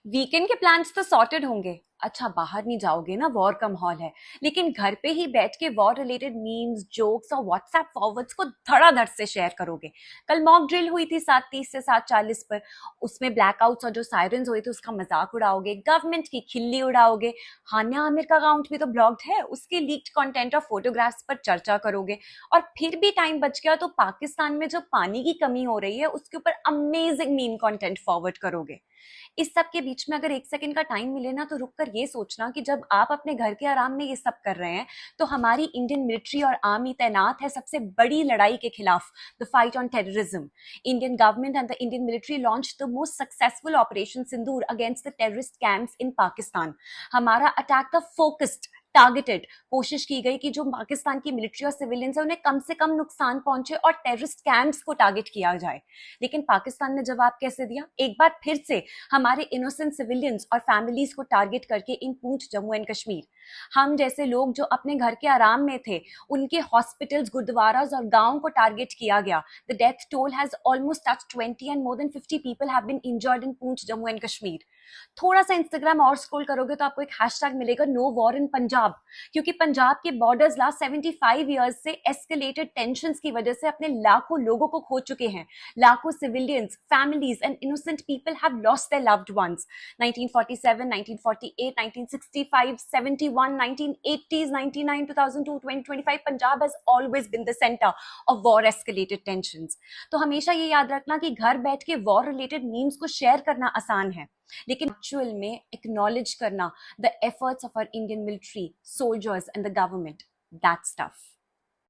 Weekend के plans तो sorted होंगे। अच्छा, बाहर नहीं जाओगे ना, वॉर का माहौल है। लेकिन घर पे ही बैठ के वॉर रिलेटेड मीम्स, जोक्स और व्हाट्सएप फॉरवर्ड्स को धड़ाधड़ से शेयर करोगे। कल मॉक ड्रिल हुई थी 7:30 से 7:40 पर। उसमें ब्लैकआउट्स और जो सायरन्स हुए थे उसका मजाक उड़ाओगे, गवर्नमेंट की खिल्ली उड़ाओगे। हान्या आमिर का अकाउंट भी तो ब्लॉक्ड है, उसके लीक्ड कंटेंट और फोटोग्राफ्स पर चर्चा करोगे। और फिर भी टाइम बच गया तो पाकिस्तान में जो पानी की कमी हो रही है उसके ऊपर अमेजिंग मीम कंटेंट फॉरवर्ड करोगे। इस सब के बीच में अगर एक सेकंड का टाइम मिले ना, तो रुक कर ये सोचना कि जब आप अपने घर के आराम में ये सब कर रहे हैं तो हमारी इंडियन मिलिट्री और आर्मी तैनात है सबसे बड़ी लड़ाई के खिलाफ, the fight on terrorism. Indian government and the Indian military launch the most successful operation Sindoor against the terrorist camps in Pakistan. हमारा अटैक द फोकस्ड, टारगेटेड कोशिश की गई कि जो पाकिस्तान की मिलिट्री और सिविलियंस है उन्हें कम से कम नुकसान पहुंचे और टेररिस्ट कैंप्स को टारगेट किया जाए। लेकिन पाकिस्तान ने जवाब कैसे दिया? एक बार फिर से हमारे इनोसेंट सिविलियंस और फैमिलीज को टारगेट करके इन पूंछ, जम्मू एंड कश्मीर। हम जैसे लोग जो अपने घर के आराम में थे, उनके हॉस्पिटल्स, गुरुद्वारास और गांव को टारगेट किया गया। The death toll has almost touched 20 and more than 50 people have been injured in Poonch, Jammu and Kashmir. थोड़ा सा इंस्टाग्राम और स्क्रॉल करोगे तो आपको एक हैशटैग मिलेगा, नो वॉर इन पंजाब। क्योंकि पंजाब के बॉर्डर्स लास्ट 75 ईयर्स से एस्केलेटेड टेंशंस की वजह से अपने लाखों लोगों को खो चुके हैं। लाखों civilians, families and innocent people have lost their loved ones. 1947, 1948, 1965, 71, 1980s, 99, 2002, 2025, Punjab has always been the center of war escalated tensions। तो हमेशा ये याद रखना कि घर बैठ के वॉर रिलेटेड मीम्स को शेयर करना आसान है, लेकिन एक्चुअल में एक्नॉलेज करना the efforts of our Indian military, soldiers and the government, that's tough.